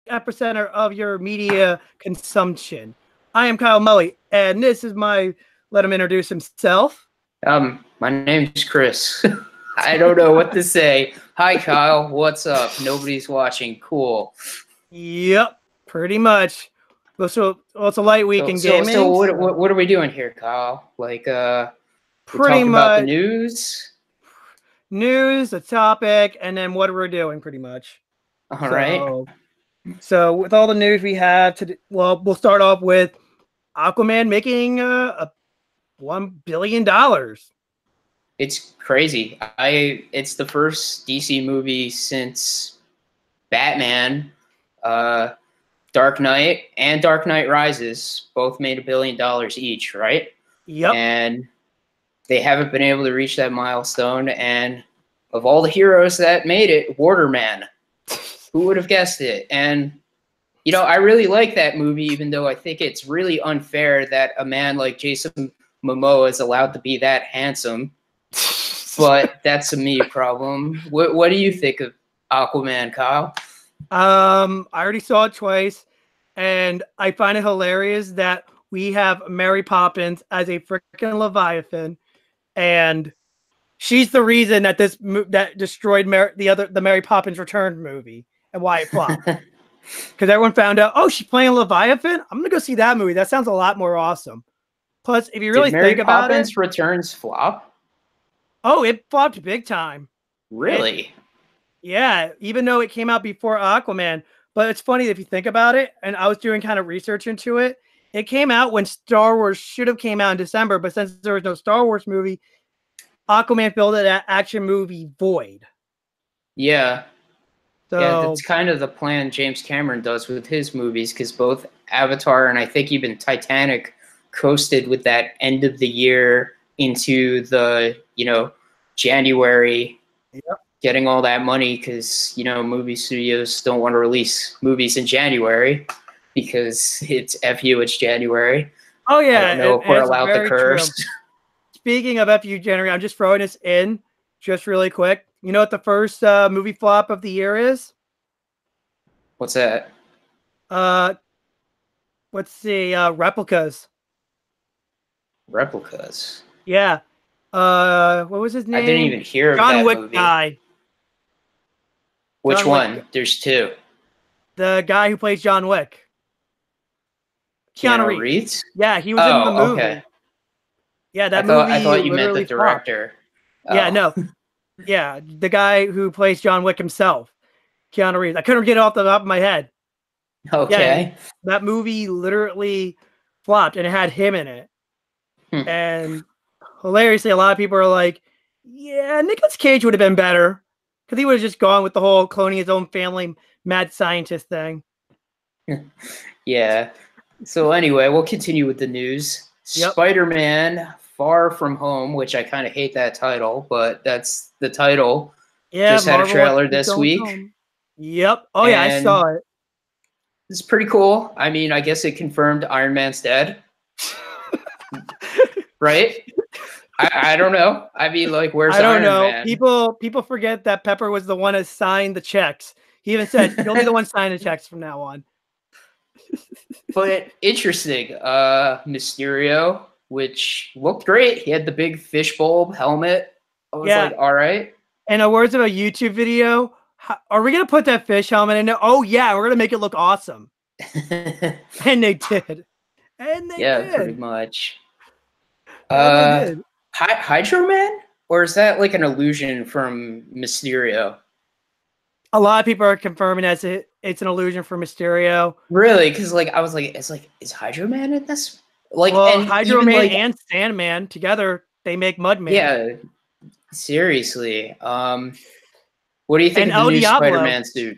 epicenter of your media consumption. I am Kyle Mully, and this is let him introduce himself. My name's Chris. I don't know what to say. Hi, Kyle. What's up? Nobody's watching. Cool. Yep, pretty much. So it's a light week in gaming. So what are we doing here, Kyle? Like, we're pretty talking much about the news, the topic, and then what we're doing, pretty much. All right. So with all the news we have we'll start off with Aquaman making $1 billion. It's crazy. It's the first DC movie since Batman, Dark Knight, and Dark Knight Rises both made $1 billion each, right? Yep. And they haven't been able to reach that milestone. And of all the heroes that made it, Waterman, who would have guessed it? And you know, I really like that movie, even though I think it's really unfair that a man like Jason Momoa is allowed to be that handsome. But that's a me problem. What do you think of Aquaman, Kyle? I already saw it twice, and I find it hilarious that we have Mary Poppins as a freaking Leviathan, and she's the reason that that destroyed the Mary Poppins Return movie and why it flopped. Because everyone found out, oh, she's playing Leviathan. I'm gonna go see that movie. That sounds a lot more awesome. Plus, if you really think about it, Mary Poppins Returns flop. Oh, it flopped big time. Really? Yeah, even though it came out before Aquaman. But it's funny if you think about it, and I was doing kind of research into it. It came out when Star Wars should have came out in December, but since there was no Star Wars movie, Aquaman filled that action movie void. Yeah. So, yeah, that's kind of the plan James Cameron does with his movies, because both Avatar and I think even Titanic coasted with that end of the year into the, January, getting all that money because, movie studios don't want to release movies in January because it's FU, it's January. Oh, yeah. I don't know if we're allowed to curse. True. Speaking of FU January, I'm just throwing this in just really quick. You know what the first movie flop of the year is? What's that? Let's see. Replicas. Replicas? Yeah. What was his name? I didn't even hear of that John Wick movie. guy. Which one? There's two. The guy who plays John Wick. Keanu Reeves? Yeah, he was in the movie. Okay. Yeah, that movie. I thought you meant the director. Yeah, no. Yeah, the guy who plays John Wick himself, Keanu Reeves. I couldn't get it off the top of my head. Okay. Yeah, that movie literally flopped, and it had him in it. And hilariously, a lot of people are like, yeah, Nicolas Cage would have been better because he would have just gone with the whole cloning his own family mad scientist thing. Yeah. So anyway, we'll continue with the news. Yep. Spider-Man Far From Home, which I kind of hate that title, but that's the title. Yeah, just had a trailer this week. Home. Yep. Oh, yeah, I saw it. It's pretty cool. I mean, I guess it confirmed Iron Man's dead. Right? I don't know. I mean, like, where's Iron Man? People forget that Pepper was the one that signed the checks. He even said, you'll be the one signing the checks from now on. But interesting. Mysterio, which looked great. He had the big fishbowl helmet. I was like, all right. In the words of a YouTube video, are we going to put that fish helmet in there? Oh, yeah, we're going to make it look awesome. And they did. And they did. Pretty much. Hydro Man? Or is that like an illusion from Mysterio? A lot of people are confirming it's an illusion for Mysterio. Really? Because I was like, is Hydro Man in this? Like, well, Hydro Man and Sandman together, they make Mudman. Yeah. Seriously. What do you think of the new Spider-Man suit?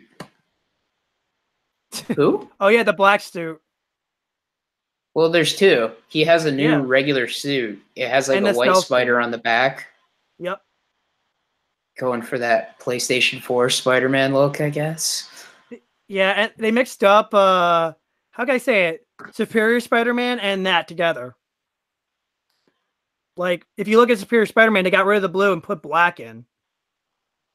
Who? Oh yeah, the black suit. Well, there's two. He has a new regular suit. It has like a white spider on the back. Yep. Going for that PlayStation 4 Spider-Man look, I guess. Yeah, and they mixed up how can I say it? Superior Spider-Man and that together. Like, if you look at Superior Spider-Man, they got rid of the blue and put black in.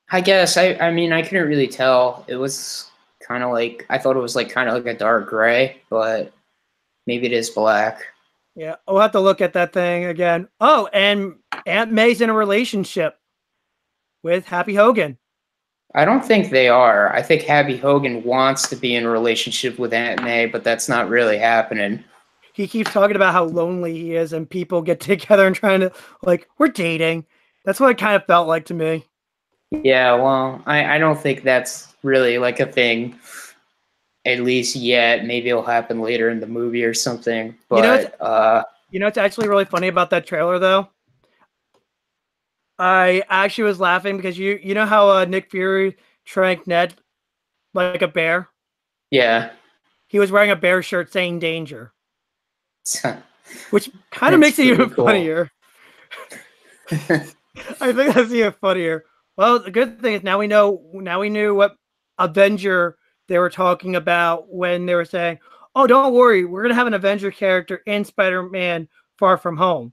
I guess. I mean, I couldn't really tell. It was kind of like, I thought it was like kind of like a dark gray, but maybe it is black. Yeah, we'll have to look at that thing again. Oh, and Aunt May's in a relationship with Happy Hogan. I don't think they are. I think Happy Hogan wants to be in a relationship with Aunt May, but that's not really happening. He keeps talking about how lonely he is, and people get together and trying to, like, we're dating. That's what it kind of felt like to me. Yeah, well, I don't think that's really like a thing, at least yet. Maybe it'll happen later in the movie or something. But you know what's actually really funny about that trailer, though? I actually was laughing because you know how Nick Fury drank Ned like a bear? yeah. He was wearing a bear shirt saying danger, which kind of makes it even cool. funnier. I think that's even funnier. Well, the good thing is now we knew what Avenger they were talking about when they were saying, "Oh, don't worry, we're gonna have an Avenger character in Spider-Man: Far From Home."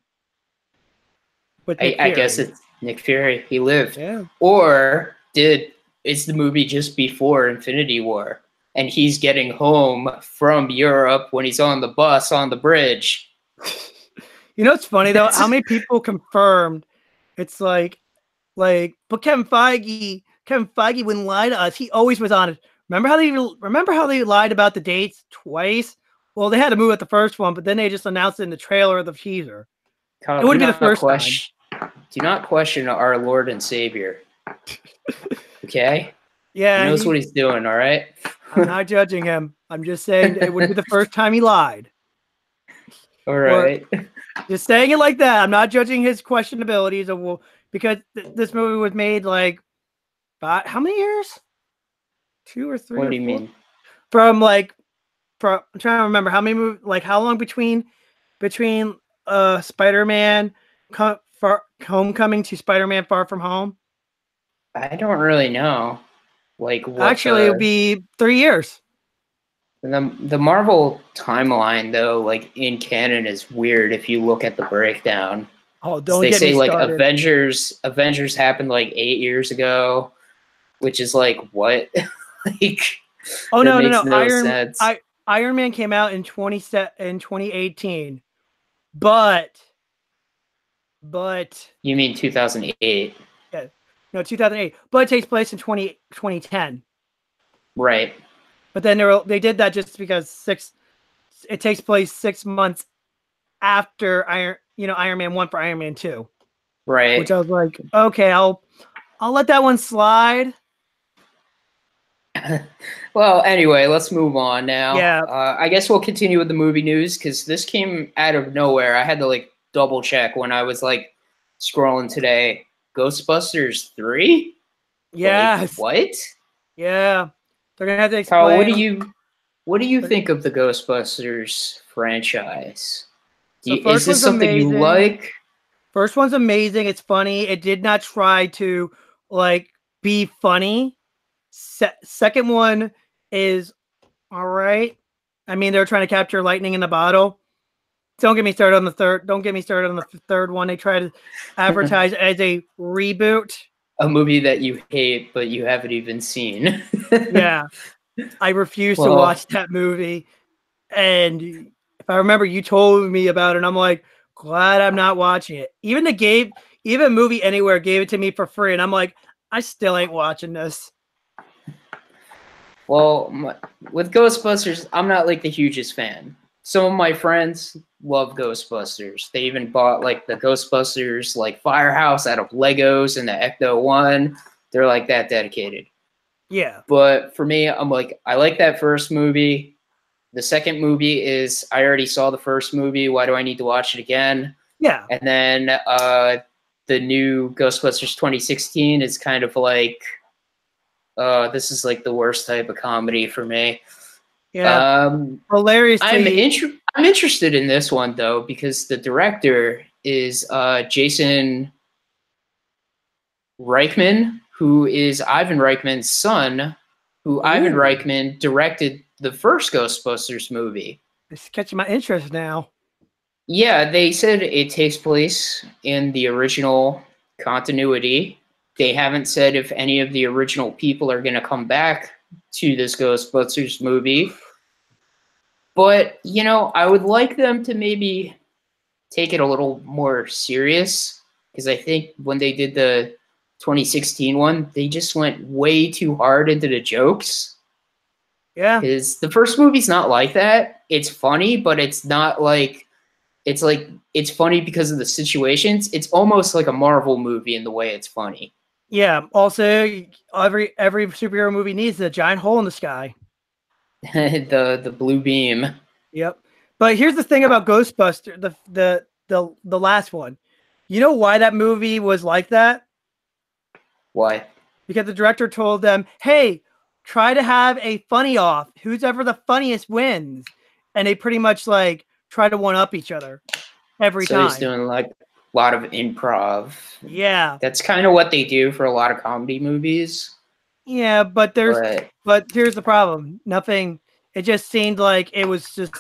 With I guess it's Nick Fury. He lived. Yeah. Or is the movie just before Infinity War? And he's getting home from Europe when he's on the bus on the bridge. You know what's funny though? How many people confirmed? It's like, but Kevin Feige wouldn't lie to us. He always was honest. Remember how they lied about the dates twice? Well, they had to move at the first one, but then they just announced it in the trailer or the teaser. Kyle, it wouldn't be the first time. Do not question our Lord and Savior. Okay? Yeah. He knows what he's doing, all right? I'm not judging him. I'm just saying it would be the first time he lied. All right. Just saying it like that. I'm not judging his questionabilities of because this movie was made like how many years? 2 or 3. What do you mean? I'm trying to remember how many movies, like how long between Spider-Man Homecoming to Spider-Man Far From Home? I don't really know. Like what actually, it'd be 3 years. The Marvel timeline, though, like in canon, is weird if you look at the breakdown. Oh, don't they get say me like started. Avengers happened like 8 years ago, which is like what? Like, oh no, sense. Iron Man came out in 2018, but you mean 2008? Yeah, no, 2008, but it takes place in 2010. Right. But then they did that just because it takes place 6 months after Iron Man 1 for Iron Man 2. Right. Which I was like, okay, I'll let that one slide. Well, anyway, let's move on now. Yeah. I guess we'll continue with the movie news because this came out of nowhere. I had to like double check when I was like scrolling today. Ghostbusters 3? Yes. Like, what? Yeah. They're gonna have to explain. Carl, what do you think of the Ghostbusters franchise? Is this something you like? First one's amazing. It's funny. It did not try to like be funny. Second one is all right. I mean, they're trying to capture lightning in a bottle. Don't get me started on the third. Don't get me started on the third one. They try to advertise as a reboot. A movie that you hate, but you haven't even seen. Yeah. I refuse to watch that movie. And if I remember, you told me about it, and I'm like, glad I'm not watching it. Even Movie Anywhere gave it to me for free, and I'm like, I still ain't watching this. Well, with Ghostbusters, I'm not like the hugest fan. Some of my friends love Ghostbusters. They even bought like the Ghostbusters like Firehouse out of Legos and the Ecto-1. They're like that dedicated. Yeah. But for me, I'm like, I like that first movie. The second movie is, I already saw the first movie. Why do I need to watch it again? Yeah. And then the new Ghostbusters 2016 is kind of like, this is like the worst type of comedy for me. Yeah. Hilariously. I'm interested in this one though, because the director is Jason Reitman, who is Ivan Reitman's son, who Ivan Reitman directed the first Ghostbusters movie. It's catching my interest now. Yeah, they said it takes place in the original continuity. They haven't said if any of the original people are going to come back, to this Ghostbusters movie. But, I would like them to maybe take it a little more serious, because I think when they did the 2016 one, they just went way too hard into the jokes. Yeah. Because the first movie's not like that. It's funny, but it's not like it's funny because of the situations. It's almost like a Marvel movie in the way it's funny. Yeah. Also, every superhero movie needs a giant hole in the sky. the blue beam. Yep. But here's the thing about Ghostbusters, the last one. You know why that movie was like that? Why? Because the director told them, "Hey, try to have a funny off. Who's ever the funniest wins." And they pretty much like try to one up each other every time. So he's doing like a lot of improv. Yeah. That's kind of what they do for a lot of comedy movies. Yeah, but here's the problem. Nothing. It just seemed like it was just,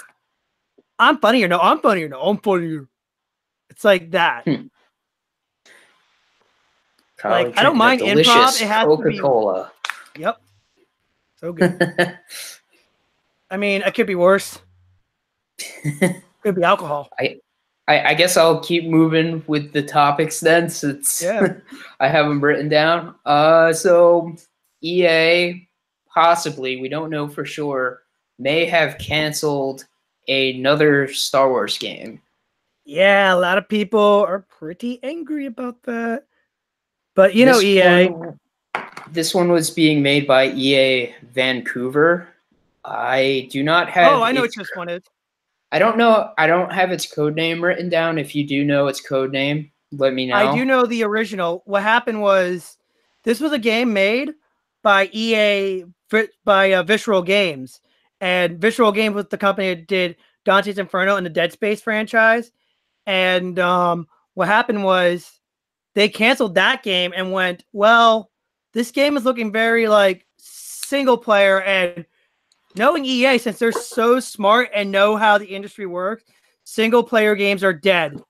I'm funnier. No, I'm funnier. No, I'm funnier. It's like that. Like, I don't mind improv. It has Coca-Cola. To be. Yep. So good. I mean, it could be worse. Could be alcohol. I guess I'll keep moving with the topics then, since I have them written down. So EA, possibly, we don't know for sure, may have canceled another Star Wars game. Yeah, a lot of people are pretty angry about that. But EA. This one was being made by EA Vancouver. I do not have. Oh, I know what this one is. I don't know. I don't have its code name written down. If you do know its code name, let me know. I do know the original. What happened was, this was a game made by EA, by Visceral Games. And Visceral Games was the company that did Dante's Inferno and the Dead Space franchise. And what happened was, they canceled that game and went, well, this game is looking very like single player, and knowing EA, since they're so smart and know how the industry works, single player games are dead.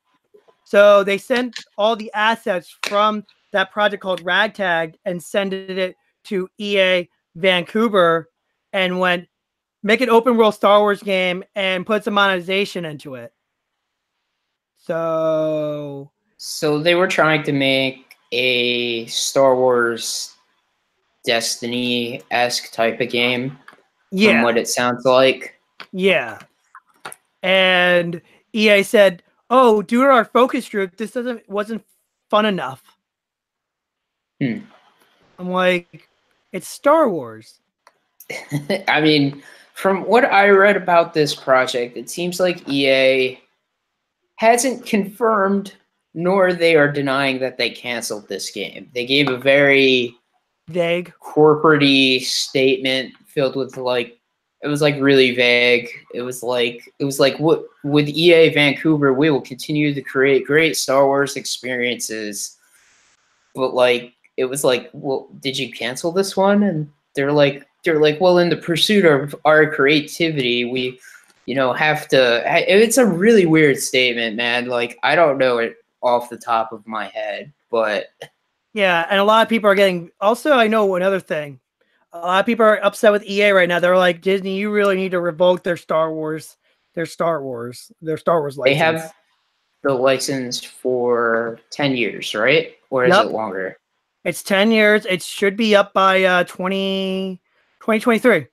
So they sent all the assets from that project called Ragtag and sent it to EA Vancouver and went, make an open world Star Wars game and put some monetization into it. So they were trying to make a Star Wars Destiny-esque type of game. Yeah. From what it sounds like. Yeah. And EA said, oh, due to our focus group, this wasn't fun enough. I'm like, it's Star Wars. I mean, from what I read about this project, it seems like EA hasn't confirmed, nor they are denying that they canceled this game. They gave a very vague, corporate-y statement filled with like, it was like really vague. It was like what with EA Vancouver, we will continue to create great Star Wars experiences. But like, it was like, well, did you cancel this one? And they're like, well, in the pursuit of our creativity, we, have to. It's a really weird statement, man. Like, I don't know it off the top of my head, but yeah, and a lot of people are getting. Also, I know another thing. A lot of people are upset with EA right now. They're like, Disney, you really need to revoke their Star Wars license. They have the license for 10 years, right? Or is it longer? It's 10 years. It should be up by 2023.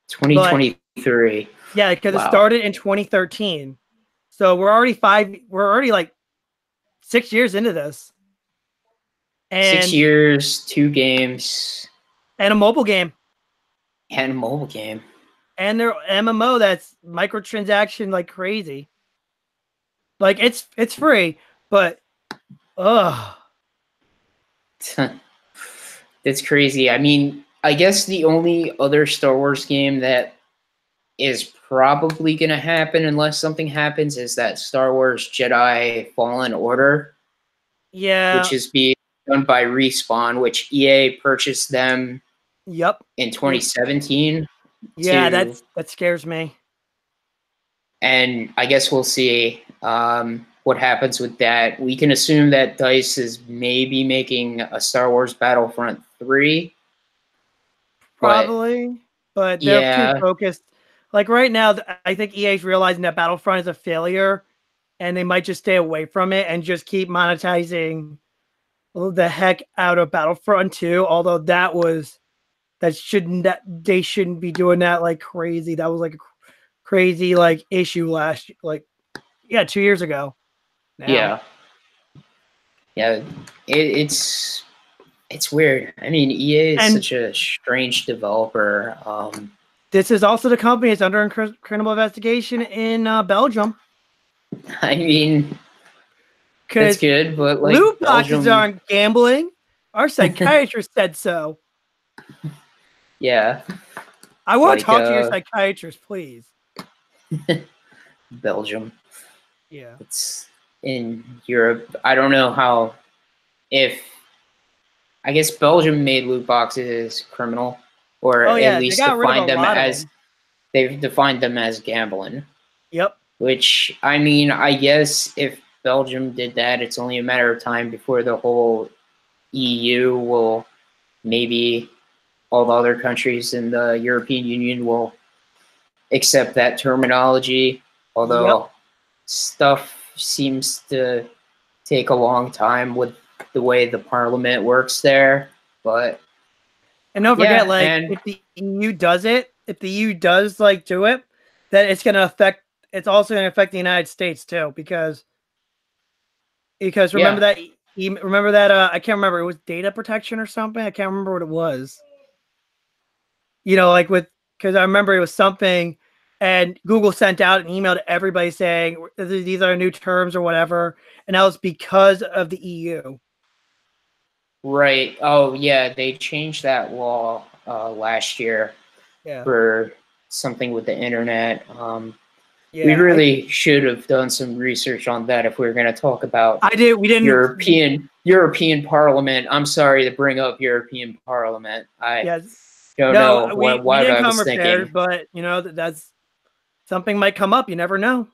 2023. Yeah, because it started in 2013. So we're already like 6 years into this. And 6 years, 2 games. And a mobile game. And a mobile game. And their MMO that's microtransaction like crazy. Like, it's free, but It's crazy. I mean, I guess the only other Star Wars game that is probably going to happen unless something happens is that Star Wars Jedi Fallen Order. Yeah. Which is being done by Respawn, which EA purchased them in 2017. Yeah, that scares me. And I guess we'll see what happens with that. We can assume that DICE is maybe making a Star Wars Battlefront 3. but probably, but they're too yeah, focused. Like right now, I think EA's realizing that Battlefront is a failure, and they might just stay away from it and just keep monetizing the heck out of Battlefront 2. Although they shouldn't be doing that like crazy. That was like a crazy like issue last like 2 years ago. Now, yeah, yeah. It's weird. I mean, EA is and such a strange developer. this is also the company that's under criminal investigation in Belgium I mean, that's because good, but like loot boxes Belgium, aren't gambling. Our psychiatrist said so. yeah, I want to like talk to your psychiatrist, please. Belgium. Yeah. It's in Europe. I don't know how if I guess Belgium made loot boxes criminal, or Oh at yeah, they least got rid of a defined them lot of as them. they've defined them as gambling. Yep. Which I mean, I guess if Belgium did that, it's only a matter of time before the whole EU will, maybe all the other countries in the European Union will accept that terminology. Yep. Although stuff seems to take a long time with the way the parliament works there. But And don't forget, yeah, like, and if the EU does it, if the EU does like do it, then it's gonna affect. It's also gonna affect the United States too, because remember yeah, that remember that I can't remember, it was data protection or something. I can't remember what it was. Like with because I remember it was something, and Google sent out an email to everybody saying these are new terms or whatever, and that was because of the EU. right. Oh yeah, they changed that law last year Yeah. for something with the internet. We Yeah. really should have done some research on that if we were going to talk about I did. We didn't. European Parliament. I'm sorry to bring up European Parliament. I Yes. don't know No, we what didn't I come was prepared, thinking. but that's something might come up. You never know.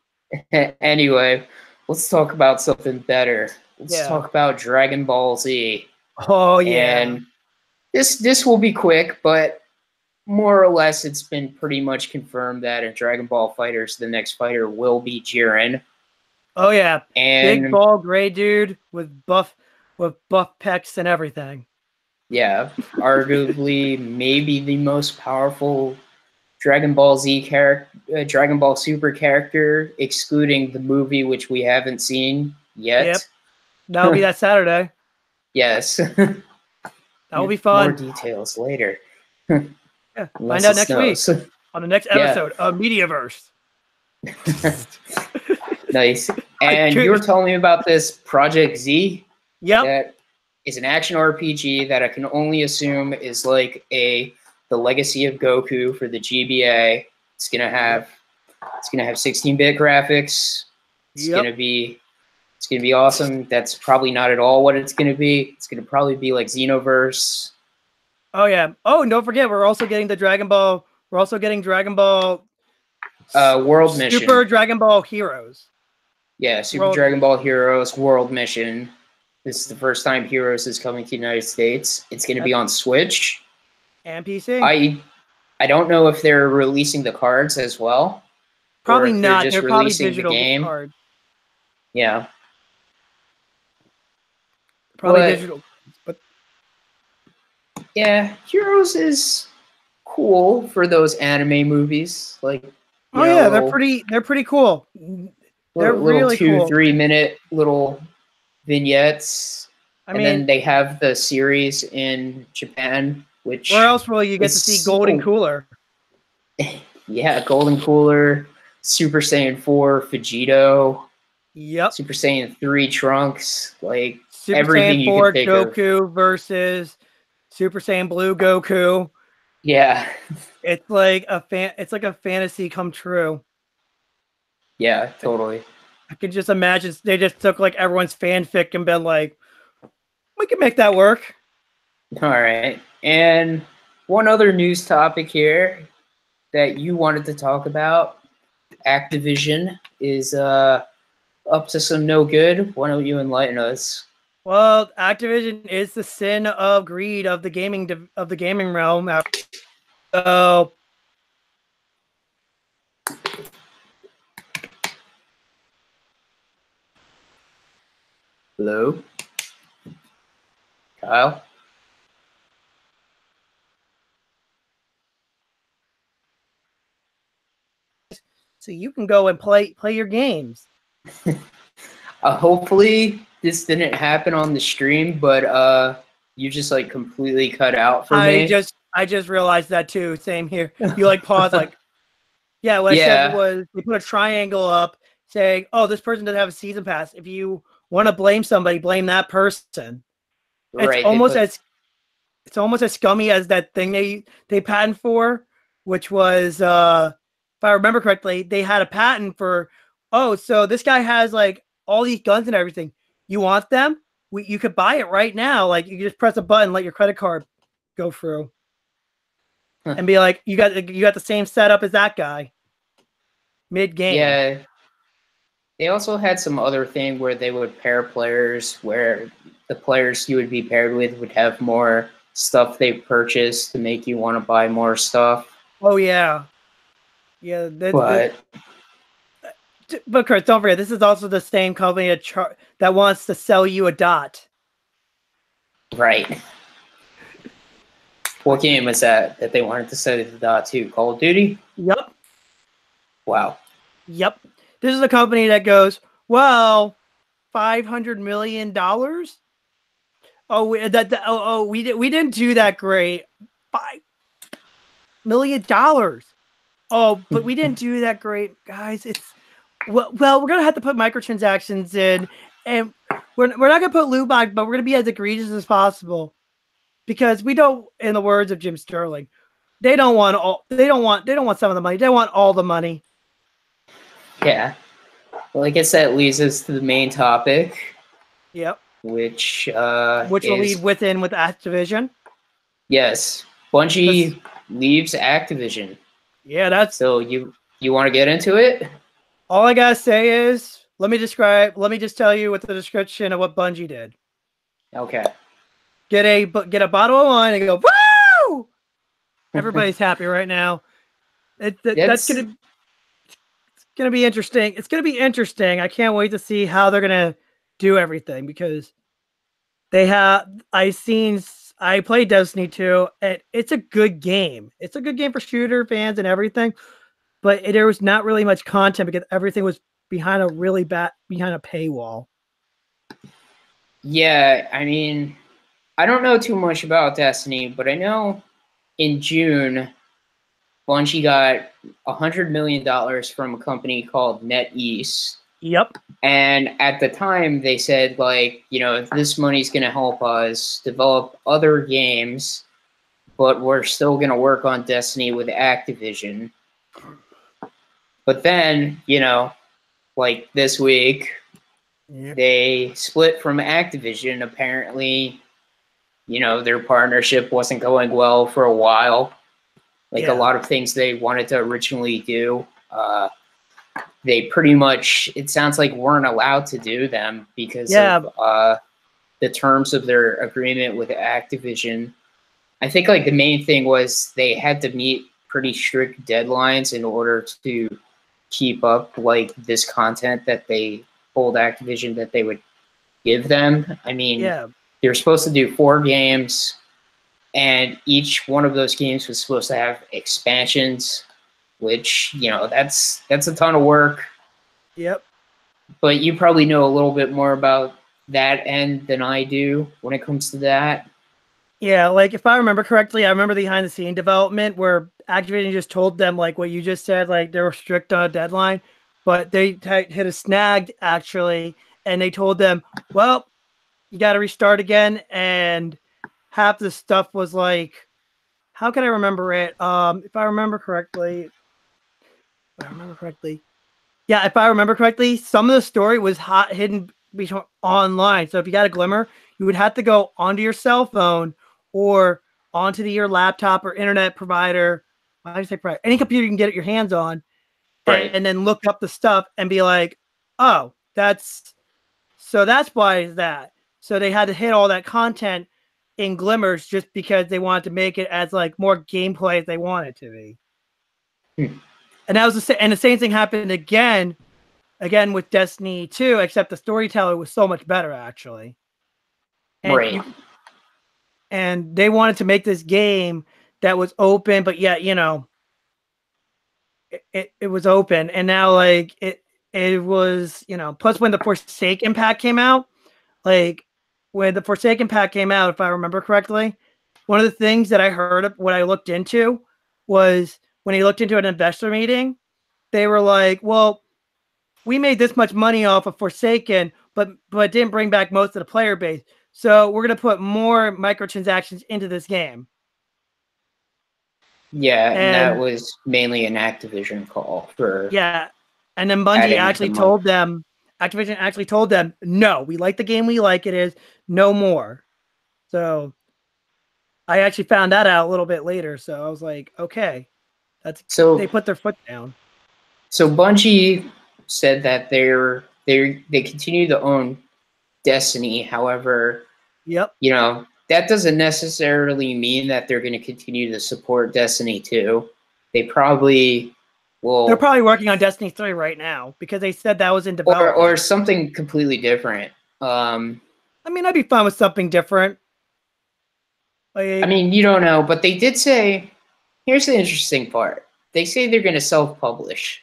Anyway, let's talk about something better. Let's Yeah. talk about Dragon Ball Z. Oh yeah. And this will be quick, but more or less it's been pretty much confirmed that in Dragon Ball Fighters, the next fighter will be Jiren. Oh yeah. Big And ball gray dude with buff pecs and everything. yeah, arguably maybe the most powerful Dragon Ball Z character, Dragon Ball Super character, excluding the movie, which we haven't seen Yep. yet. That'll be that Saturday. Yes. That'll be More fun. details later. Yeah. Find Unless out it next week snows. on the next Yeah. episode of Mediaverse. Nice. And you were telling me about this Project Z Yep. that is an action RPG that I can only assume is like the legacy of Goku for the GBA. It's gonna have 16-bit graphics. It's Yep. gonna be awesome. That's probably not at all what it's gonna be. It's gonna probably be like Xenoverse. Oh yeah. Oh, and don't forget, we're also getting the Dragon Ball. We're also getting Dragon Ball World Mission. Super Dragon Ball Heroes. Yeah, Super Dragon Ball Heroes World Mission. This is the first time Heroes is coming to the United States. It's going to be on Switch and PC. I don't know if they're releasing the cards as well. Probably not. They're just probably releasing digital the game. cards. Yeah. Probably digital. But yeah, Heroes is cool for those anime movies. Like, yeah, they're pretty cool. They're really 2-3 minute little vignettes. Then they have the series in Japan, which where else will you get to see Golden Cooler? Yeah, Golden Cooler, Super Saiyan 4 Vegito. Yep. Super Saiyan 3 Trunks, like Super everything Saiyan 4 you can think Goku versus Super Saiyan Blue Goku. Yeah. It's like a fantasy come true. Yeah, totally. I can just imagine they just took like everyone's fanfic and been like, we can make that work. All right. And one other news topic here that you wanted to talk about, Activision is up to some no good. Why don't you enlighten us? Well, Activision is the sin of greed of the gaming realm. So Hello, Kyle. you can go and play your games. Hopefully this didn't happen on the stream, but you just like completely cut out for I me. just realized that too. Same here. You like pause like, yeah. What I said was we put a triangle up saying, "Oh, this person doesn't have a season pass." If you want to blame somebody, blame that person. It's Right. almost as scummy as that thing they patent for, which was if I remember correctly, they had a patent for, oh, so this guy has like all these guns and everything. You want them? You could buy it right now. Like you just press a button, let your credit card go through, and be like, you got the same setup as that guy. Mid game. Yeah. They also had some other thing where they would pair players where the players you would be paired with would have more stuff they purchased to make you want to buy more stuff. Oh yeah. Yeah, But Chris, don't forget, this is also the same company that wants to sell you a dot. right. What game was that they wanted to sell the dot to? Call of Duty? Yep. Wow. Yep. This is a company that goes, well, $500 million. Oh, we didn't do that great. $5 million. Oh, but we didn't do that great, guys. It's well, we're gonna have to put microtransactions in, and we're not gonna put loot box, but we're gonna be as egregious as possible because we don't. In the words of Jim Sterling, they don't want some of the money. They want all the money. Yeah. Well, I guess that leads us to the main topic. Yep. Which will lead with Activision. Yes. Bungie leaves Activision. Yeah, that's so you want to get into it? All I gotta say is let me just tell you what the description of what Bungie did. Okay. Get a bottle of wine and go, woo! Everybody's happy right now. That's gonna be interesting. It's gonna be interesting. I can't wait to see how they're gonna do everything because I played Destiny 2, and it's a good game. It's a good game for shooter fans and everything, but there was not really much content because everything was behind a paywall. Yeah, I mean, I don't know too much about Destiny, but I know in June, Bungie got $100 million from a company called NetEase. Yep. And at the time, they said, like, this money's going to help us develop other games, but we're still going to work on Destiny with Activision. But then, like this week, they split from Activision. Apparently, their partnership wasn't going well for a while. Like a lot of things they wanted to originally do, they pretty much, it sounds like, weren't allowed to do them because of the terms of their agreement with Activision. I think like the main thing was they had to meet pretty strict deadlines in order to keep up like this content that they told Activision that they would give them. I mean, they were supposed to do 4 games, and each one of those games was supposed to have expansions, which, that's a ton of work. Yep. But you probably know a little bit more about that end than I do when it comes to that. Yeah, like if I remember correctly, I remember the behind the scene development where Activision just told them like what you just said, like they were strict on a deadline, but they hit a snag actually, and they told them, well, you got to restart again, and half the stuff was like, how can I remember it? If I remember correctly, some of the story was hidden online. So if you got a glimmer, you would have to go onto your cell phone or onto your laptop or internet provider. Why do you say provider? Any computer you can get your hands on, right? And then look up the stuff and be like, oh, that's why is that. So they had to hit all that content in glimmers just because they wanted to make it as like more gameplay as they want it to be. And that was the same thing happened again with Destiny 2, except the storyteller was so much better actually. And and they wanted to make this game that was open, but yet, you know, it was open, and now like it was, you know, plus when the Forsaken pack came out, like when the Forsaken pack came out, if I remember correctly, one of the things that I heard what I looked into was when he looked into an investor meeting, they were like, well, we made this much money off of Forsaken, but didn't bring back most of the player base. So we're going to put more microtransactions into this game. Yeah, and that was mainly an Activision call for. Yeah, and then Bungie actually told them, Activision actually told them, no, we like the game we like it is, no more. So I actually found that out a little bit later. So I was like, okay, they put their foot down. So Bungie said that they continue to own Destiny. However, you know, that doesn't necessarily mean that they're going to continue to support Destiny 2. They probably will. They're probably working on Destiny 3 right now because they said that was in development. Or something completely different. I mean, I'd be fine with something different. Like, I mean, you don't know, but they did say, here's the interesting part. They say they're going to self-publish.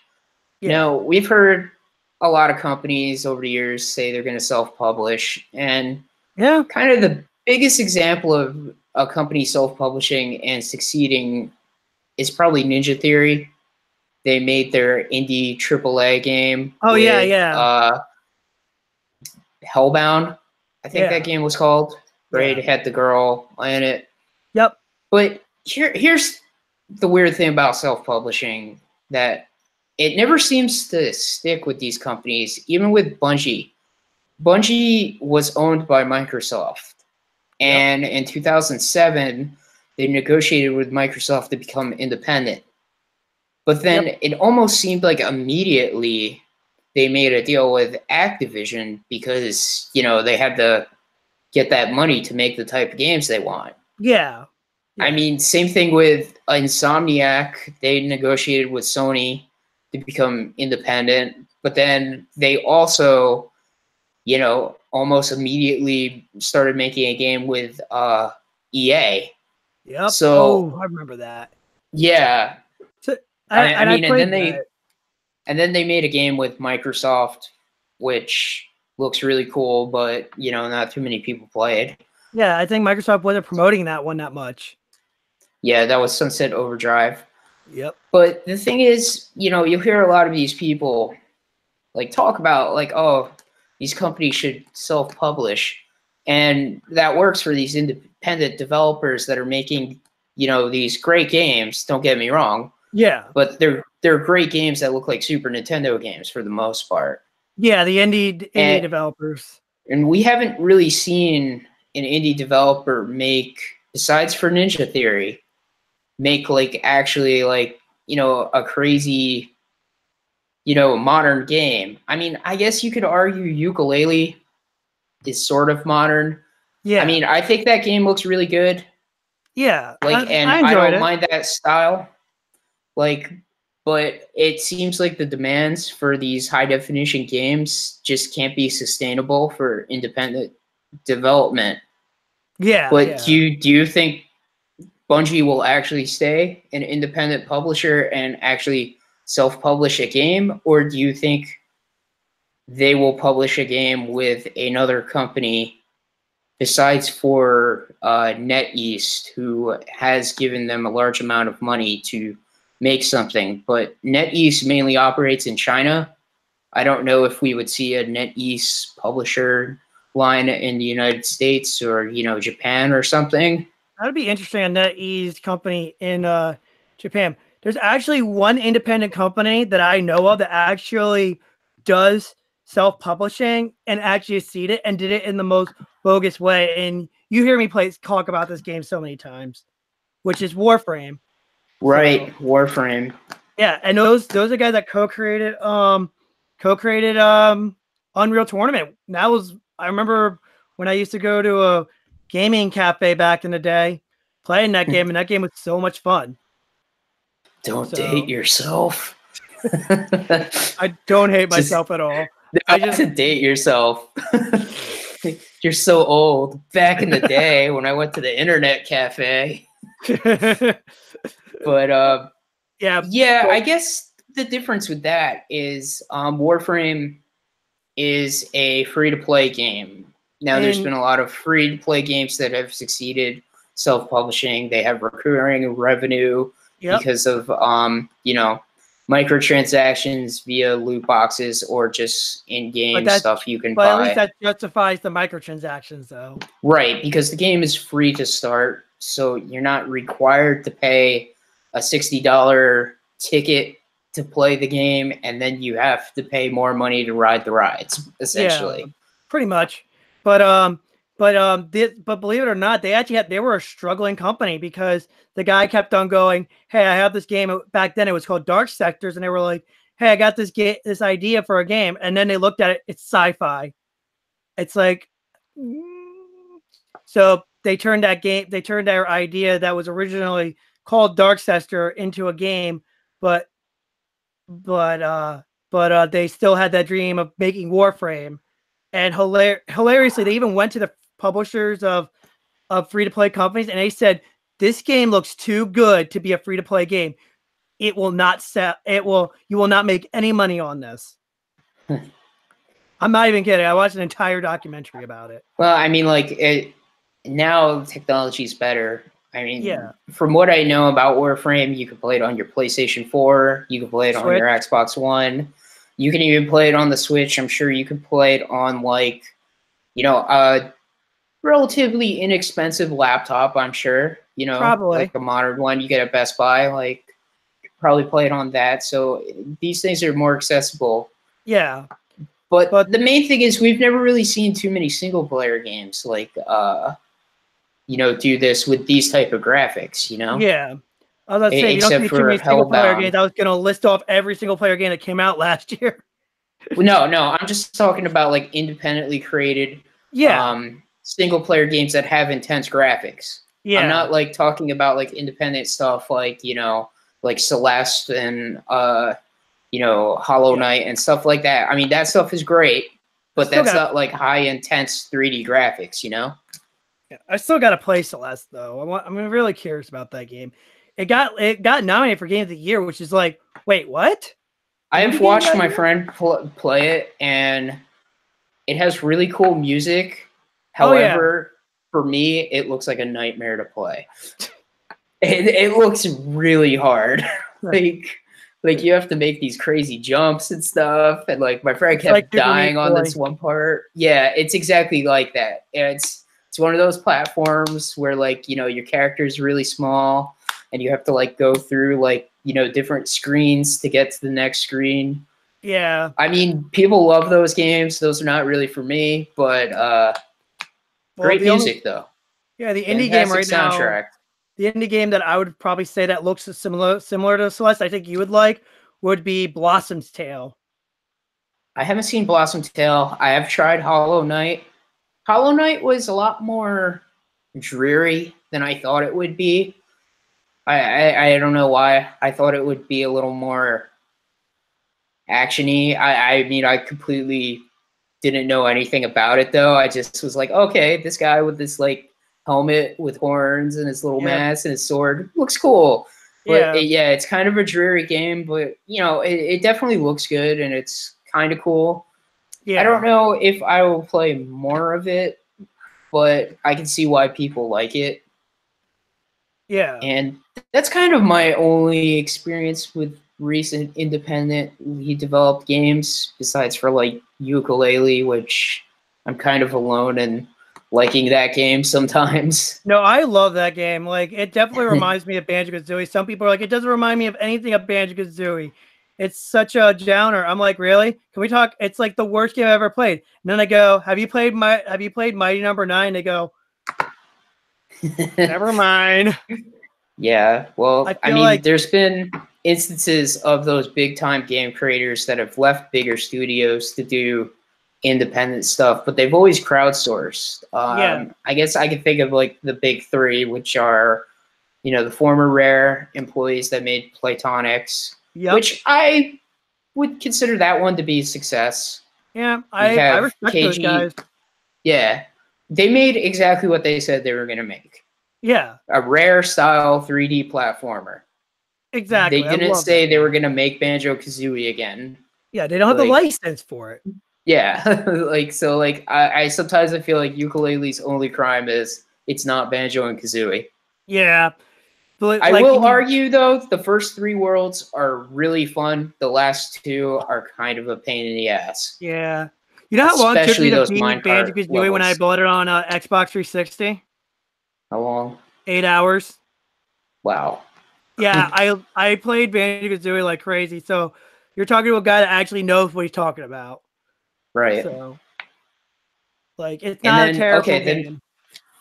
Yeah. Now, we've heard a lot of companies over the years say they're going to self-publish, and kind of the biggest example of a company self-publishing and succeeding is probably Ninja Theory. They made their indie AAA game. Oh, with, Hellbound, I think that game was called. Right, it had the girl in it. Yep. But here's the weird thing about self-publishing, that it never seems to stick with these companies, even with Bungie. Bungie was owned by Microsoft. And in 2007, they negotiated with Microsoft to become independent. But then it almost seemed like immediately they made a deal with Activision because, you know, they had to get that money to make the type of games they want. Yeah. I mean, same thing with Insomniac. They negotiated with Sony to become independent, but then they also, you know, almost immediately started making a game with EA. Yep. So I remember that. Yeah. So, I mean, and then they made a game with Microsoft, which looks really cool, but you know, not too many people played. Yeah, I think Microsoft wasn't promoting that one that much. Yeah, that was Sunset Overdrive. Yep. But the thing is, you know, you'll hear a lot of these people like talk about like, oh, these companies should self-publish, and that works for these independent developers that are making, you know, these great games. Don't get me wrong. Yeah. But they're great games that look like Super Nintendo games for the most part. Yeah, the indie developers. And we haven't really seen an indie developer make, besides for Ninja Theory, make like actually like, you know, a crazy, you know, modern game. I mean, I guess you could argue Yooka-Laylee is sort of modern. Yeah. I mean, I think that game looks really good. Yeah. Like, I don't mind that style. Like, but it seems like the demands for these high definition games just can't be sustainable for independent development. Yeah. But do you think Bungie will actually stay an independent publisher and actually self-publish a game, or do you think they will publish a game with another company besides for NetEase, who has given them a large amount of money to make something? But NetEase mainly operates in China. I don't know if we would see a NetEase publisher line in the United States or, you know, Japan or something. That would be interesting. A NetEase company in Japan. There's actually one independent company that I know of that actually does self-publishing and actually succeeded and did it in the most bogus way. And you hear me talk about this game so many times, which is Warframe. Right, so, Warframe. Yeah, and those are guys that co-created Unreal Tournament. That was, I remember when I used to go to a gaming cafe back in the day, playing that game, and that game was so much fun. Don't date yourself. I don't hate myself at all. I just to date yourself. You're so old. Back in the day when I went to the internet cafe. But I guess the difference with that is Warframe is a free-to-play game. Now, there's been a lot of free-to-play games that have succeeded self-publishing. They have recurring revenue because of microtransactions via loot boxes or just in-game stuff you can buy. But at least that justifies the microtransactions, though. Right, because the game is free to start, so you're not required to pay a $60 ticket to play the game, and then you have to pay more money to ride the rides, essentially. Yeah, pretty much. But believe it or not, they were a struggling company because the guy kept on going, "Hey, I have this game." Back then, it was called Dark Sectors, and they were like, "Hey, I got this idea for a game," and then they looked at it. It's sci-fi. It's like, so they turned their idea that was originally called Dark Sector into a game, but they still had that dream of making Warframe. And hilariously, they even went to the publishers of free-to-play companies, and they said, "This game looks too good to be a free-to-play game. It will not sell. You will not make any money on this." I'm not even kidding. I watched an entire documentary about it. Well, I mean, now technology's better. I mean, from what I know about Warframe, you can play it on your PlayStation 4. You can play it on your Xbox One. You can even play it on the Switch. I'm sure you can play it on a relatively inexpensive laptop. I'm sure, probably like a modern one you get at Best Buy. Probably play it on that. So these things are more accessible. Yeah, but the main thing is we've never really seen too many single player games do this with these type of graphics. Yeah. I was about to say, you don't see too many single-player games. I was going to list off every single-player game that came out last year. No, I'm just talking about independently created single-player games that have intense graphics. Yeah. I'm not talking about independent stuff like Celeste and Hollow Knight and stuff like that. I mean, that stuff is great, but that's not high intense 3D graphics, Yeah, I still got to play Celeste though. I'm really curious about that game. It got nominated for Game of the Year, which is wait, what? I have watched my friend play it, and it has really cool music. However, for me, it looks like a nightmare to play. It looks really hard. You have to make these crazy jumps and stuff, and my friend kept dying on this one part. Yeah, it's exactly like that. It's one of those platforms where your character is really small. And you have to go through different screens to get to the next screen. Yeah. I mean, people love those games. Those are not really for me, but great music though. Yeah, the indie game right now. The indie game that I would probably say that looks similar to Celeste, I think you would be Blossom's Tale. I haven't seen Blossom's Tale. I have tried Hollow Knight. Hollow Knight was a lot more dreary than I thought it would be. I don't know why. I thought it would be a little more action-y. I mean, I completely didn't know anything about it, though. I just was like, okay, this guy with this, helmet with horns and his little mask and his sword looks cool. But, it's kind of a dreary game, but, it definitely looks good, and it's kind of cool. Yeah. I don't know if I will play more of it, but I can see why people like it. Yeah. And that's kind of my only experience with recent independently developed games, besides for Yooka-Laylee, which I'm kind of alone in liking that game sometimes. No, I love that game. It definitely reminds me of Banjo-Kazooie. Some people are like, it doesn't remind me of anything of Banjo-Kazooie. It's such a downer. I'm like, really? Can we talk? It's the worst game I've ever played. And then I go, have you played Mighty Number 9? They go, never mind. Yeah, well, I mean, there's been instances of those big time game creators that have left bigger studios to do independent stuff, but they've always crowdsourced. Yeah. I guess I can think of like the big three, which are, the former Rare employees that made Playtonics, Yep. which I would consider that one to be a success. Yeah, You I have respect those KG. guys. Yeah, they made exactly what they said they were going to make. Yeah. A Rare style 3D platformer. Exactly. They I didn't love say that. they were going to make Banjo-Kazooie again. Yeah, they don't have the license for it. Yeah, I sometimes I feel like Ukulele's only crime is it's not Banjo and Kazooie. Yeah, but I will argue though, the first 3 worlds are really fun. The last 2 are kind of a pain in the ass. Yeah, you know how long it took me Especially to those beat Banjo-Kazooie when I bought it on Xbox 360? How long? 8 hours. Wow. Yeah, I played Banjo-Kazooie like crazy. So you're talking to a guy that actually knows what he's talking about. Right. So, like, it's not a terrible game. Then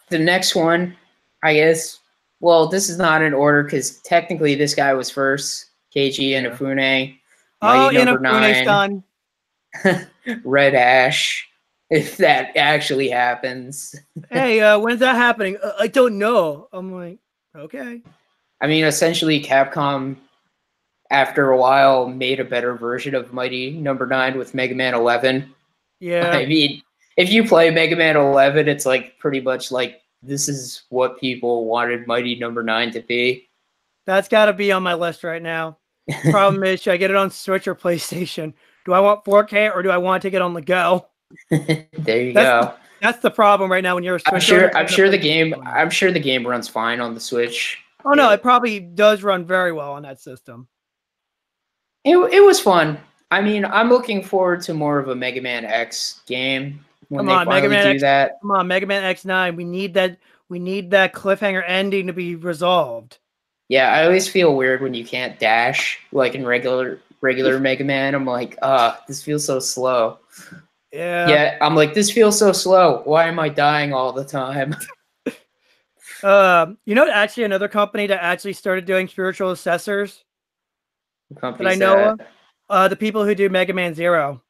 the next one, I guess. Well, this is not in order because technically this guy was first. KG Inafune. Mighty Number 9. Red Ash. If that actually happens. Hey, when's that happening? I don't know. I'm like, okay. I mean, essentially, Capcom, after a while, made a better version of Mighty Number 9 with Mega Man 11. Yeah. I mean, if you play Mega Man 11, it's like pretty much like this is what people wanted Mighty Number 9 to be. That's got to be on my list right now. Problem is, should I get it on Switch or PlayStation? Do I want 4K or do I want to take it on the go? There you go. That's the problem right now when you're a Switch. I'm sure the game runs fine on the Switch. Oh no, it probably does run very well on that system. It was fun. I mean, I'm looking forward to more of a Mega Man X game when they finally do that. Come on, Mega Man X9. We need that cliffhanger ending to be resolved. Yeah, I always feel weird when you can't dash like in regular Mega Man. I'm like, this feels so slow. Yeah. Yeah, I'm like, this feels so slow. Why am I dying all the time? Actually another company that actually started doing spiritual assessors that I know of, the people who do Mega Man Zero,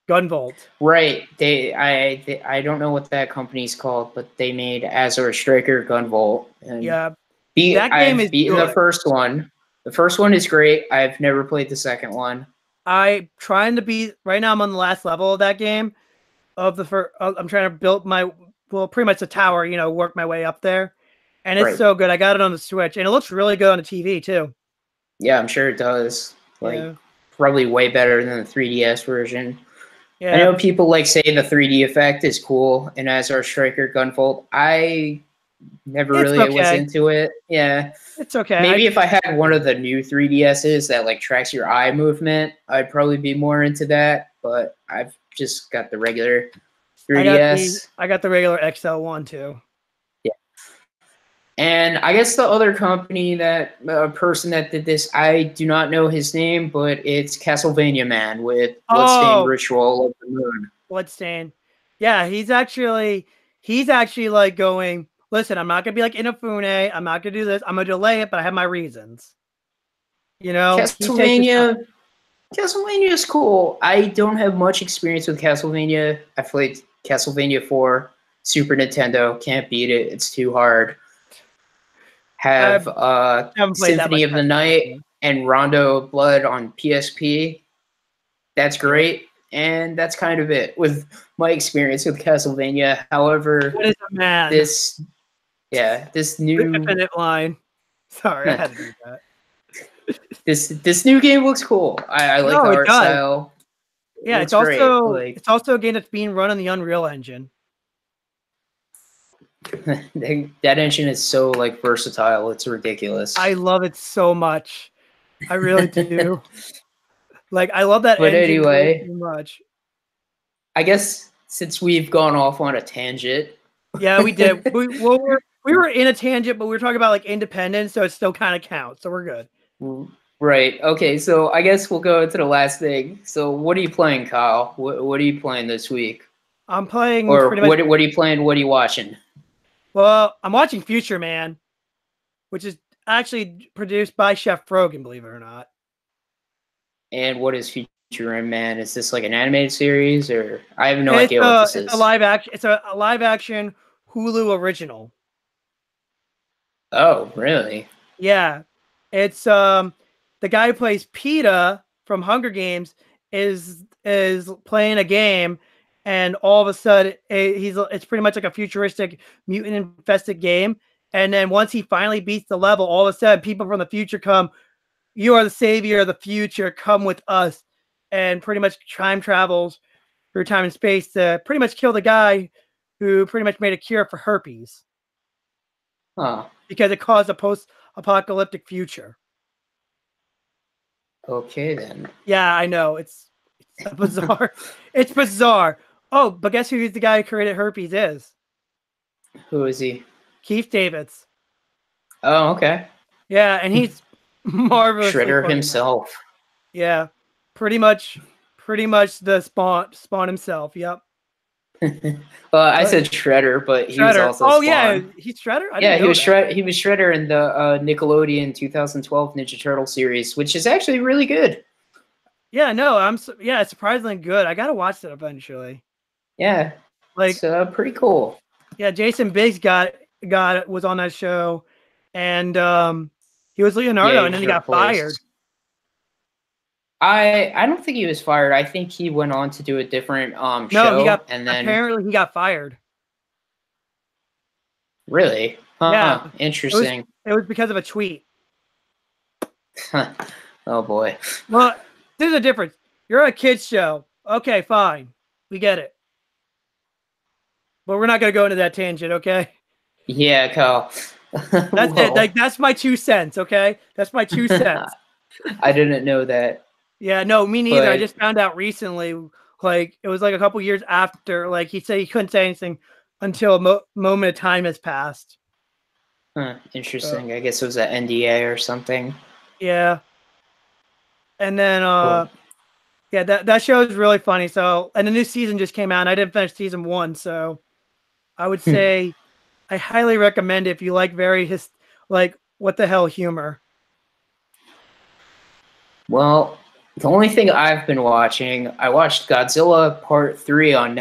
Gunvolt. Right. I don't know what that company's called, but they made Azure Striker Gunvolt. And yeah. I've beaten the first one. The first one is great. I've never played the second one. I'm trying to beat right now. I'm on the last level of that game. I'm trying to build pretty much a tower. Work my way up there, and it's so good. I got it on the Switch, and it looks really good on the TV too. Yeah, I'm sure it does. Probably way better than the 3DS version. Yeah. I know people say the 3D effect is cool in Azure Striker Gunvolt. I never really was into it. Yeah. It's okay. Maybe if I had one of the new 3DSs that tracks your eye movement, I'd probably be more into that. But I've just got the regular 3DS. I got the regular XL one too. Yeah. And I guess the other company person that did this, I do not know his name, but it's Castlevania Man with Bloodstained Ritual of the Moon. Bloodstained. Yeah, he's actually going, listen, I'm not going to be like Inafune. I'm not going to do this. I'm going to delay it, but I have my reasons. Castlevania is cool. I don't have much experience with Castlevania. I played Castlevania 4, Super Nintendo. Can't beat it. It's too hard. Have Symphony of the Night and Rondo of Blood on PSP. That's great. And that's kind of it with my experience with Castlevania. However, what is a man? This new independent line. Sorry, I had to do that. This new game looks cool. I like the art style. Yeah, it's also a game that's being run on the Unreal Engine. That engine is so versatile. It's ridiculous. I love it so much. I really do. I love that engine anyway, so much. I guess since we've gone off on a tangent. Yeah, we did. we were in a tangent, but we were talking about independence, so it still kind of counts. So we're good. Right. Okay. So I guess we'll go into the last thing. So what are you playing, Kyle? What are you playing this week? I'm playing. Or what are you playing? What are you watching? Well, I'm watching Future Man, which is actually produced by Chef Rogan, believe it or not. And what is Future Man? Is this like an animated series, or I have no It's idea what this a is? live action. It's a live action Hulu original. Oh, really? Yeah, it's the guy who plays PETA from Hunger Games is playing a game, and all of a sudden it's pretty much like a futuristic mutant infested game. And then once he finally beats the level, all of a sudden people from the future come. You are the savior of the future. Come with us, and pretty much time travels through time and space to pretty much kill the guy who pretty much made a cure for herpes Huh. because it caused a post-apocalyptic future. Okay then. Yeah, I know. It's bizarre. It's bizarre. Oh, but guess who the guy who created herpes is? Who is he? Keith Davids. Oh, okay. Yeah, and he's marvelously Shredder funny. himself. Yeah, pretty much the spawn himself. Yep. Well, I said Shredder, but he was Shredder. also Oh Spawn. yeah, he's Shredder. Yeah, he was Shredder in the Nickelodeon 2012 Ninja Turtle series, which is actually really good. Yeah, no, yeah, it's surprisingly good. I gotta watch it eventually. Yeah, like it's pretty cool. Yeah, Jason Biggs was on that show, and he was Leonardo, and then he got fired. I don't think he was fired. I think he went on to do a different show, and then apparently he got fired. Really? Huh, yeah, interesting. It was because of a tweet. Oh boy. Well, there's a difference. You're a kids show. Okay, fine, we get it. But we're not gonna go into that tangent, okay? Yeah, Kyle. That's it. Like that's my 2 cents. Okay, that's my 2 cents. I didn't know that. Yeah, no, me neither. But I just found out recently. Like it was like a couple years after. Like he said he couldn't say anything until a moment of time has passed. Huh, interesting. I guess it was an NDA or something. Yeah. And then cool. Yeah, that show is really funny. So, and the new season just came out, and I didn't finish season 1, so I would say I highly recommend it if you like like what the hell humor. Well, the only thing I've been watching, I watched Godzilla Part 3 on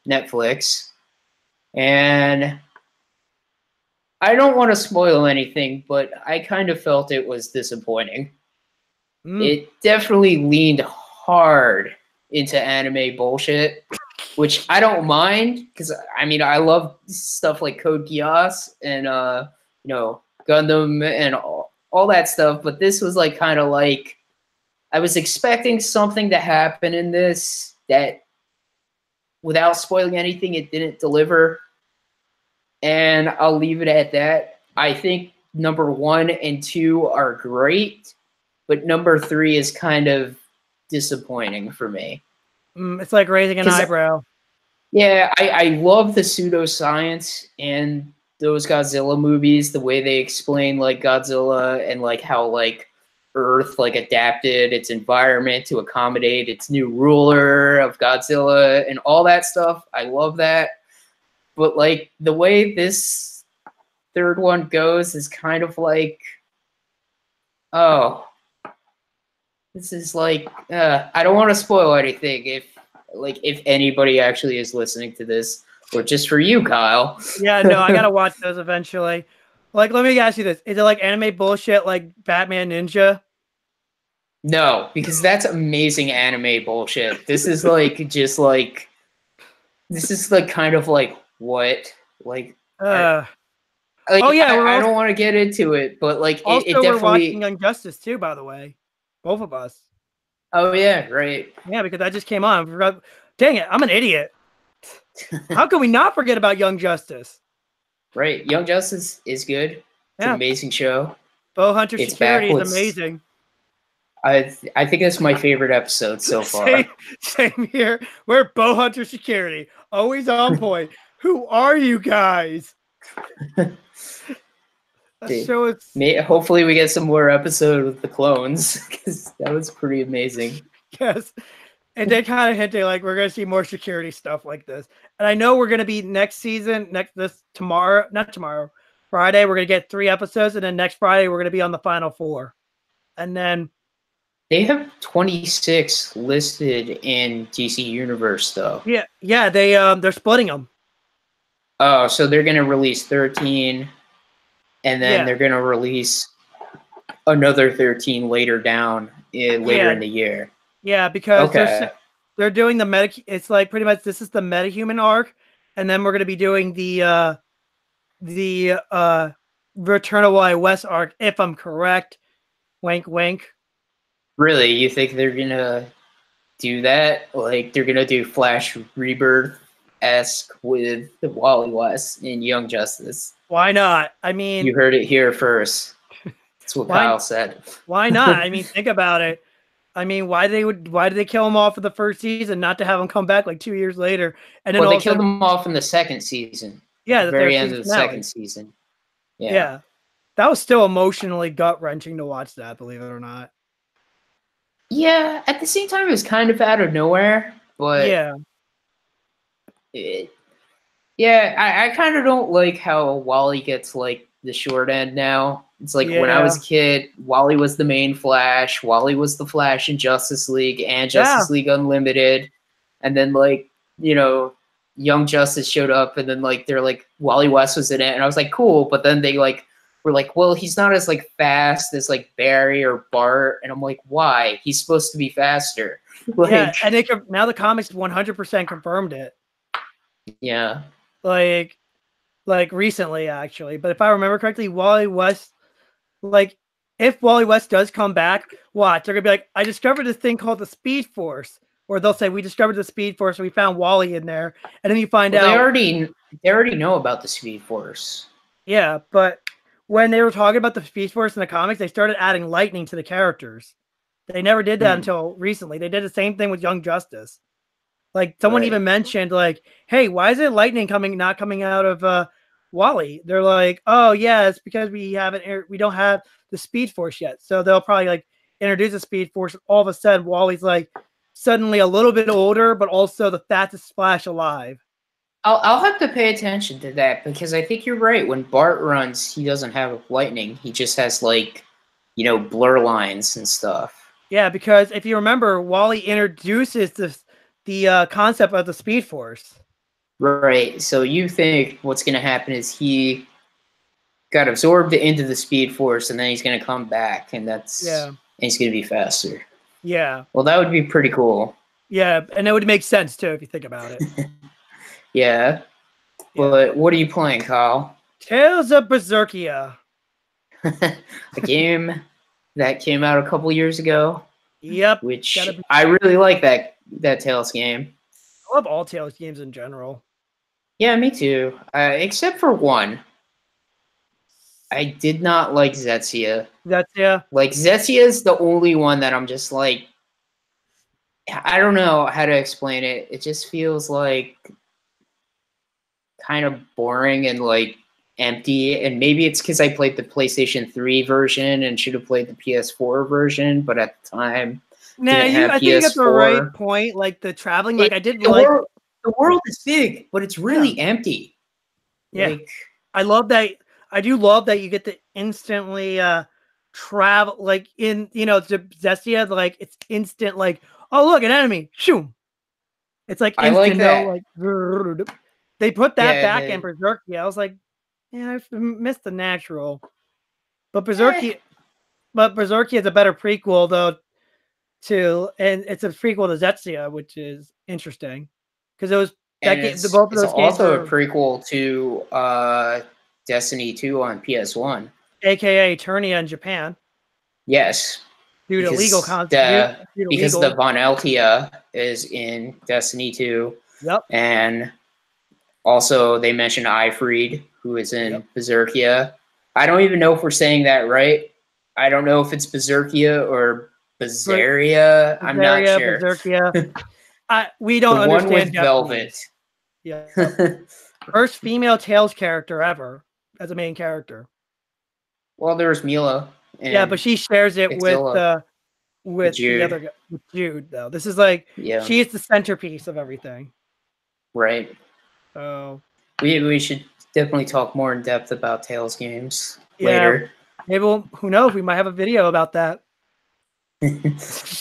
Netflix, and I don't want to spoil anything, but I kind of felt it was disappointing. It definitely leaned hard into anime bullshit, which I don't mind, because I mean I love stuff like Code Geass and Gundam and all that stuff, but this was like kind of like I was expecting something to happen in this that, without spoiling anything, it didn't deliver. And I'll leave it at that. I think number 1 and 2 are great, but number 3 is kind of disappointing for me. It's like raising an eyebrow. Yeah, I love the pseudoscience in those Godzilla movies, the way they explain like Godzilla and like how like Earth like adapted its environment to accommodate its new ruler of Godzilla and all that stuff. I love that. But like the way this third one goes is kind of like, oh, this is like I don't want to spoil anything if anybody actually is listening to this, or just for you, Kyle. Yeah, no, I gotta watch those eventually. Like, let me ask you this: is it like anime bullshit, like Batman Ninja? No, because that's amazing anime bullshit. This is like just like this is like kind of like what like. Oh yeah, I don't want to get into it, but like also it definitely. We're watching Young Justice too, by the way, both of us. Oh yeah, right. Yeah, because that just came on. I forgot. Dang it, I'm an idiot. How can we not forget about Young Justice? Right, Young Justice is good. It's an amazing show. Bow Hunter Security is amazing. I think that's my favorite episode so far. Same here. We're Bow Hunter Security, always on point. Who are you guys? Hopefully we get some more episode with the clones, because that was pretty amazing. Yes, and they kind of hinted like we're gonna see more security stuff like this. And I know we're gonna be next season, Friday we're gonna get 3 episodes, and then next Friday we're gonna be on the final 4, and then They have 26 listed in DC Universe, though. Yeah, they're splitting them. Oh, so they're gonna release 13, and then they're gonna release another 13 later later in the year. Yeah, because they're doing the meta. It's like pretty much this is the metahuman arc, and then we're gonna be doing the Return of Wally West arc, if I'm correct. Wink, wink. Really, you think they're gonna do that? Like they're gonna do Flash Rebirth-esque with the Wally West and Young Justice? Why not? I mean, you heard it here first. That's what Kyle said. Why not? I mean, think about it. I mean, why did they kill him off for the first season, not to have him come back like 2 years later? And then they killed him off in the second season. Yeah, the very end of the second season. Yeah, that was still emotionally gut wrenching to watch that. Believe it or not. Yeah, at the same time, it was kind of out of nowhere, but I kind of don't like how Wally gets like the short end now. It's like when I was a kid, Wally was the main Flash. Wally was the Flash in Justice League and Justice League Unlimited. And then like, Young Justice showed up and then like they're like Wally West was in it. And I was like, cool. But then they like were like, well, he's not as like fast as like Barry or Bart. And I'm like, why? He's supposed to be faster. Like, and now the comics 100% confirmed it. Yeah. Like recently actually. But if I remember correctly, Wally West, like if Wally West does come back, watch, they're gonna be like, I discovered this thing called the Speed Force. Or they'll say, we discovered the Speed Force and we found Wally in there. And then you find out they already know about the Speed Force. Yeah, but when they were talking about the Speed Force in the comics, they started adding lightning to the characters. They never did that until recently. They did the same thing with Young Justice. Like someone even mentioned, like, hey, why is it lightning not coming out of Wally? They're like, oh yeah, it's because we don't have the Speed Force yet. So they'll probably like introduce the Speed Force. And all of a sudden, Wally's like suddenly a little bit older, but also the fastest Flash alive. I'll have to pay attention to that because I think you're right. When Bart runs, he doesn't have lightning. He just has like, blur lines and stuff. Yeah, because if you remember, Wally introduces the concept of the Speed Force. Right. So you think what's going to happen is he got absorbed into the Speed Force, and then he's going to come back, and and he's going to be faster. Yeah. Well, that would be pretty cool. Yeah, and it would make sense too if you think about it. Yeah. But what are you playing, Kyle? Tales of Berserkia. A game that came out a couple years ago. Yep. Which I really like that Tales game. I love all Tales games in general. Yeah, me too. Except for one. I did not like Zetsia. Zetsia? Like, Zetsia is the only one that I'm just like, I don't know how to explain it. It just feels like kind of boring and like empty. And maybe it's because I played the PlayStation 3 version and should have played the PS4 version, but at the time, I think you got the right point. Like the traveling, like the world is big, but it's really empty. Yeah, like, I love that. I do love that you get to instantly travel, like in Zetsia, like it's instant. Like, oh look, an enemy, shoom! It's like instant. I like that. They put that back in Berserkia. I was like, yeah, I missed the natural. But Berserkia is a better prequel though. And it's a prequel to Zetsia, which is interesting because it was both of those games also a prequel to Destiny 2 on PS1, aka Eternia in Japan. Yes, due to legal consequences. Because the Von Altia is in Destiny 2. Yep, and also they mentioned Ifreed, who is in Berserkia. I don't even know if we're saying that right. I don't know if it's Berserkia or Berseria. I'm not sure. Berserkia. We don't understand. One with Velvet. Yeah. First female Tales character ever as a main character. Well, there's Mila. Yeah, but she shares it with Jude. The other guy, with Jude though. This is like she is the centerpiece of everything. Right. So we should definitely talk more in depth about Tales games later. Maybe who knows? We might have a video about that.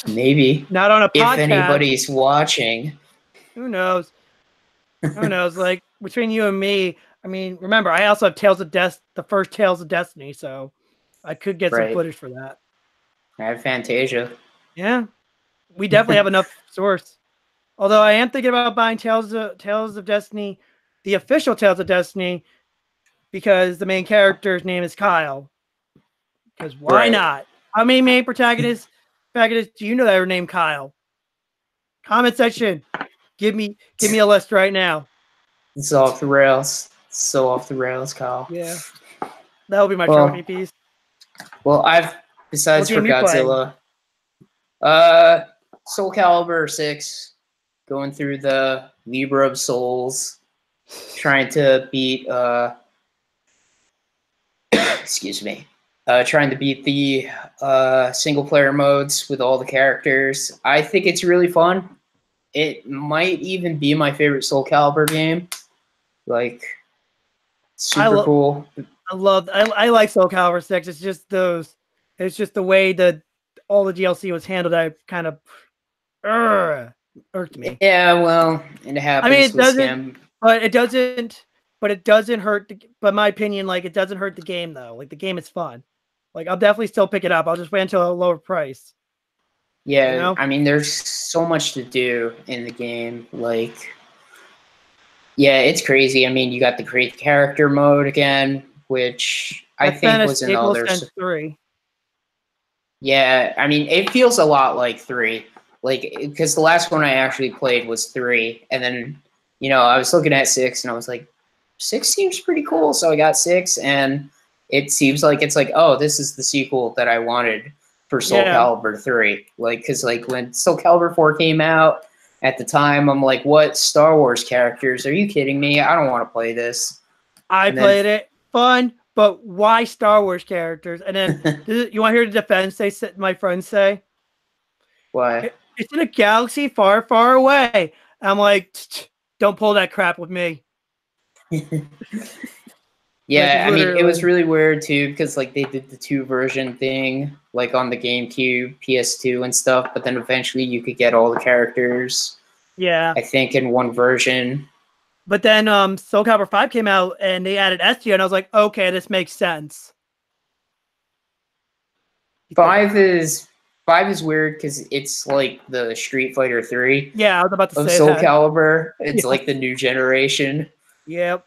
Maybe. Not on a If podcast. anybody's watching. Who knows? Who knows? Like, between you and me, I mean, remember, I also have the first Tales of Destiny, so I could get some footage for that. I have Fantasia. Yeah. We definitely have enough source. Although I am thinking about buying Tales of Destiny, the official Tales of Destiny, because the main character's name is Kyle. Because why not? How many main protagonists do you know that are named Kyle? Comment section. Give me a list right now. It's off the rails. So off the rails, Kyle. Yeah. That'll be my trophy piece. Well, besides for Godzilla, Soul Calibur 6, going through the Libra of Souls, trying to beat excuse me. Trying to beat the single player modes with all the characters. I think it's really fun. It might even be my favorite Soul Calibur game. Like, super cool. I like Soul Calibur 6. It's just the way that all the DLC was handled that kind of irked me. Yeah, well, it happens. I mean, it doesn't hurt. But my opinion, like, it doesn't hurt the game though. Like, the game is fun. Like, I'll definitely still pick it up. I'll just wait until a lower price. Yeah, you know? I mean, there's so much to do in the game. Like, yeah, it's crazy. I mean, you got the create character mode again, which I think was in other 3. Yeah, I mean, it feels a lot like 3. Like, because the last one I actually played was 3, and then, you know, I was looking at 6, and I was like, 6 seems pretty cool, so I got 6, and it seems like it's like, oh, this is the sequel that I wanted for Soul Calibur 3. Like, because, like, when Soul Calibur 4 came out, at the time, I'm like, what Star Wars characters? Are you kidding me? I don't want to play this. I played it. Fun, but why Star Wars characters? And then, you want to hear the defense my friends say? Why? It's in a galaxy far, far away. I'm like, don't pull that crap with me. Yeah, like, I mean, it was really weird too, because like they did the 2 version thing, like on the GameCube, PS2 and stuff, but then eventually you could get all the characters. Yeah. I think in 1 version. But then Soul Calibur 5 came out and they added Estia, and I was like, okay, this makes sense. 5 is weird because it's like the Street Fighter 3. Yeah, I was about to say Soul that. Calibur. It's like the new generation. Yep.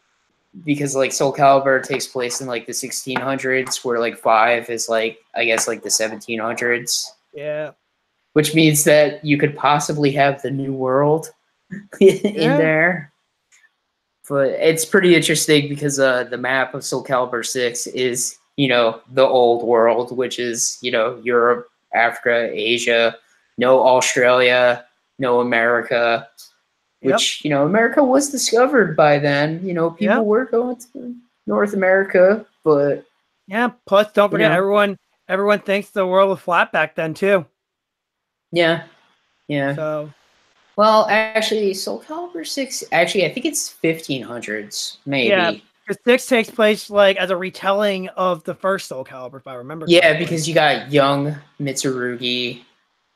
Because like Soul Calibur takes place in like the 1600s, where like 5 is like, I guess, like the 1700s. Yeah. Which means that you could possibly have the New World in there. But it's pretty interesting because the map of Soul Calibur 6 is, you know, the old world, which is, you know, Europe, Africa, Asia, no Australia, no America. Which, you know, America was discovered by then. You know, people were going to North America, but... Yeah, plus don't forget, everyone thinks the world was flat back then, too. Yeah, yeah. So... Well, actually, Soul Calibur 6, actually, I think it's 1500s, maybe. Yeah, because 6 takes place, like, as a retelling of the first Soul Calibur, if I remember correctly. correctly. Because you got young Mitsurugi.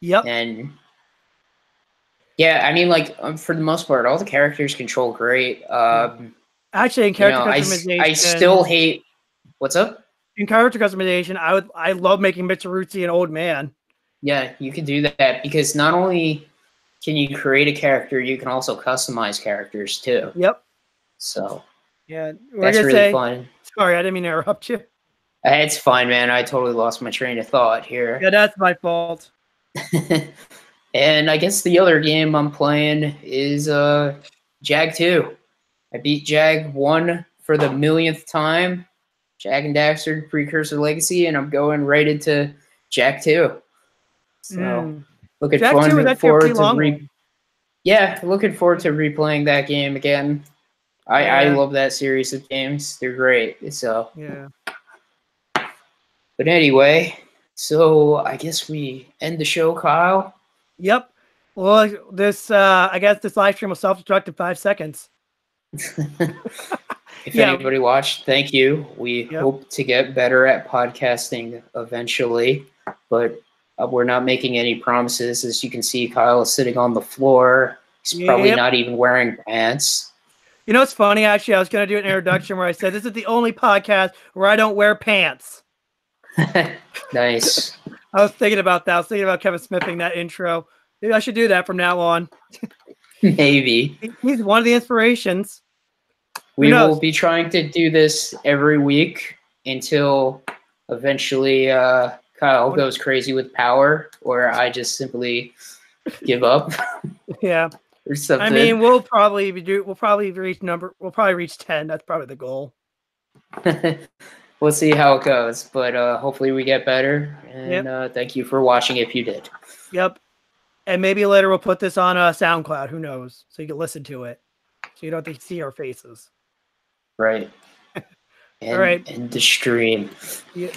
Yep. And... yeah, I mean, like, for the most part, all the characters control great. Actually, in character customization... I still hate... What's up? In character customization, I love making Mitsurugi an old man. Yeah, you can do that, because not only can you create a character, you can also customize characters, too. Yep. So, yeah, that's really fun. Sorry, I didn't mean to interrupt you. It's fine, man. I totally lost my train of thought here. Yeah, that's my fault. And I guess the other game I'm playing is Jag 2. I beat Jag 1 for the millionth time. Jag and Daxter Precursor Legacy, and I'm going right into Jag 2. So looking forward to looking forward to replaying that game again. I love that series of games. They're great. So yeah. But anyway, so I guess we end the show, Kyle. Yep. Well, this I guess this live stream will self-destruct in 5 seconds. If anybody watched, thank you. We hope to get better at podcasting eventually, but We're not making any promises. As you can see, Kyle is sitting on the floor. He's probably not even wearing pants. You know, it's funny, actually. I was going to do an introduction where I said, this is the only podcast where I don't wear pants. Nice. I was thinking about that. I was thinking about Kevin Smithing that intro. Maybe I should do that from now on. Maybe. He's one of the inspirations. We will be trying to do this every week until eventually Kyle goes crazy with power, or I just simply give up. Yeah. Or something. I mean, we'll probably reach 10. That's probably the goal. We'll see how it goes, but hopefully we get better. And thank you for watching if you did. Yep. And maybe later we'll put this on SoundCloud. Who knows? So you can listen to it. So you don't have to see our faces. Right. All right. And the stream. Yeah.